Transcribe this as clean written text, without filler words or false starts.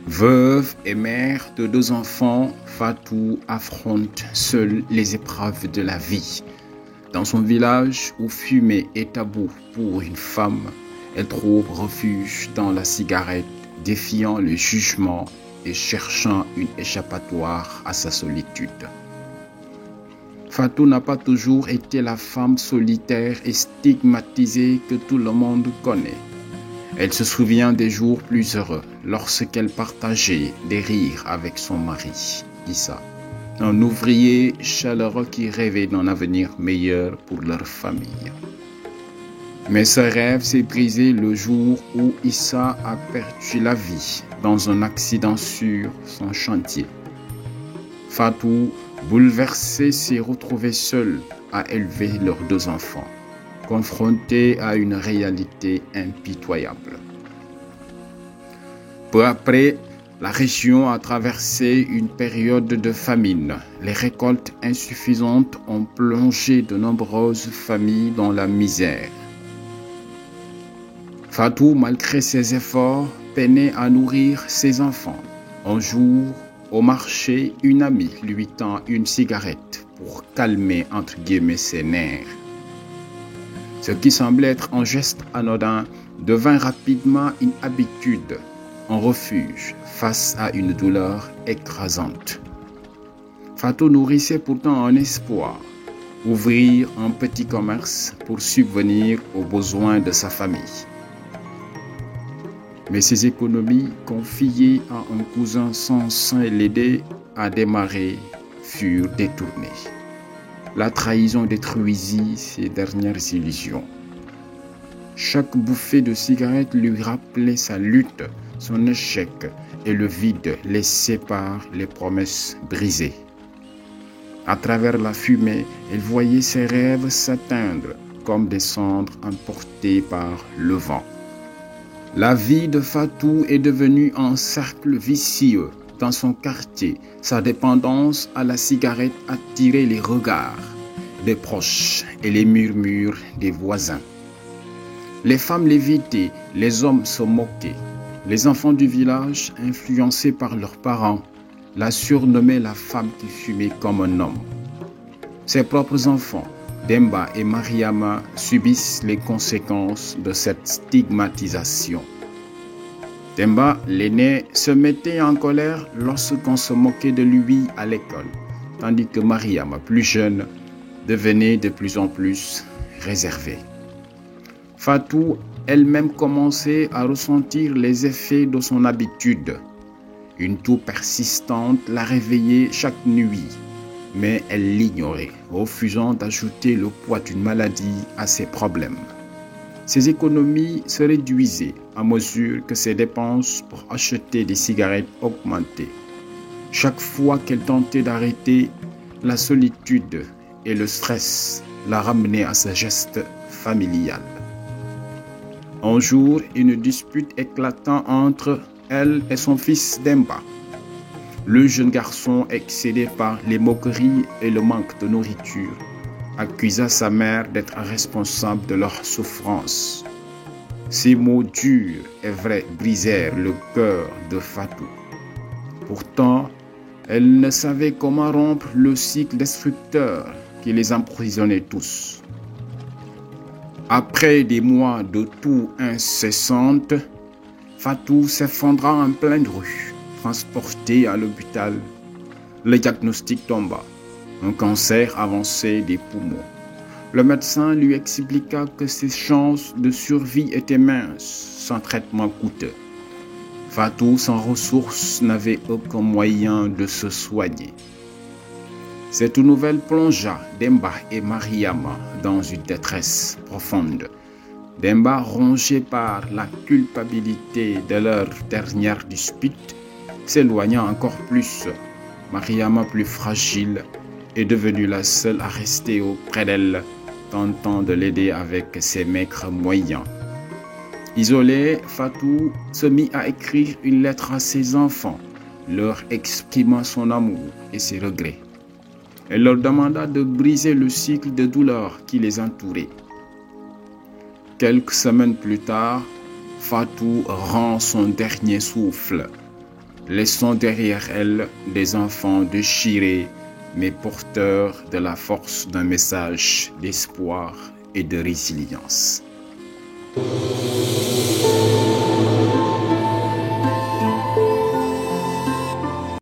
Veuve et mère de 2 enfants, Fatou affronte seule les épreuves de la vie. Dans son village où fumer est tabou pour une femme, elle trouve refuge dans la cigarette, défiant le jugement et cherchant une échappatoire à sa solitude. Fatou n'a pas toujours été la femme solitaire et stigmatisée que tout le monde connaît. Elle se souvient des jours plus heureux lorsqu'elle partageait des rires avec son mari, Issa, un ouvrier chaleureux qui rêvait d'un avenir meilleur pour leur famille. Mais ce rêve s'est brisé le jour où Issa a perdu la vie dans un accident sur son chantier. Fatou, bouleversée, s'est retrouvée seule à élever leurs 2 enfants, confrontée à une réalité impitoyable. Peu après, la région a traversé une période de famine. Les récoltes insuffisantes ont plongé de nombreuses familles dans la misère. Fatou, malgré ses efforts, peinait à nourrir ses enfants. Un jour, au marché, une amie lui tend une cigarette pour calmer entre guillemets ses nerfs. Ce qui semblait être un geste anodin devint rapidement une habitude, un refuge face à une douleur écrasante. Fatou nourrissait pourtant un espoir, ouvrir un petit commerce pour subvenir aux besoins de sa famille. Mais ses économies, confiées à un cousin censé l'aider à démarrer, furent détournées. La trahison détruisit ses dernières illusions. Chaque bouffée de cigarette lui rappelait sa lutte, son échec et le vide laissé par les promesses brisées. À travers la fumée, elle voyait ses rêves s'atteindre comme des cendres emportées par le vent. La vie de Fatou est devenue un cercle vicieux. Dans son quartier, sa dépendance à la cigarette attirait les regards des proches et les murmures des voisins. Les femmes l'évitaient, les hommes se moquaient. Les enfants du village, influencés par leurs parents, la surnommaient la femme qui fumait comme un homme. Ses propres enfants, Demba et Mariama, subissent les conséquences de cette stigmatisation. Demba, l'aîné, se mettait en colère lorsqu'on se moquait de lui à l'école, tandis que Mariama, plus jeune, devenait de plus en plus réservée. Fatou elle-même commençait à ressentir les effets de son habitude. Une toux persistante la réveillait chaque nuit, mais elle l'ignorait, refusant d'ajouter le poids d'une maladie à ses problèmes. Ses économies se réduisaient à mesure que ses dépenses pour acheter des cigarettes augmentaient. Chaque fois qu'elle tentait d'arrêter, la solitude et le stress la ramenaient à ce geste familial. Un jour, une dispute éclata entre elle et son fils Demba. Le jeune garçon, excédé par les moqueries et le manque de nourriture, accusa sa mère d'être responsable de leur souffrance. Ces mots durs et vrais brisèrent le cœur de Fatou. Pourtant, elle ne savait comment rompre le cycle destructeur qui les emprisonnait tous. Après des mois de toux incessantes, Fatou s'effondra en pleine rue, transportée à l'hôpital. Le diagnostic tomba, un cancer avancé des poumons. Le médecin lui expliqua que ses chances de survie étaient minces, sans traitement coûteux. Fatou, sans ressources, n'avait aucun moyen de se soigner. Cette nouvelle plongea Demba et Mariama dans une détresse profonde. Demba, rongé par la culpabilité de leur dernière dispute, s'éloigna encore plus. Mariama, plus fragile, est devenue la seule à rester auprès d'elle, tentant de l'aider avec ses maigres moyens. Isolée, Fatou se mit à écrire une lettre à ses enfants, leur exprimant son amour et ses regrets. Elle leur demanda de briser le cycle de douleur qui les entourait. Quelques semaines plus tard, Fatou rend son dernier souffle. laissant derrière elles des enfants déchirés, mais porteurs de la force d'un message d'espoir et de résilience.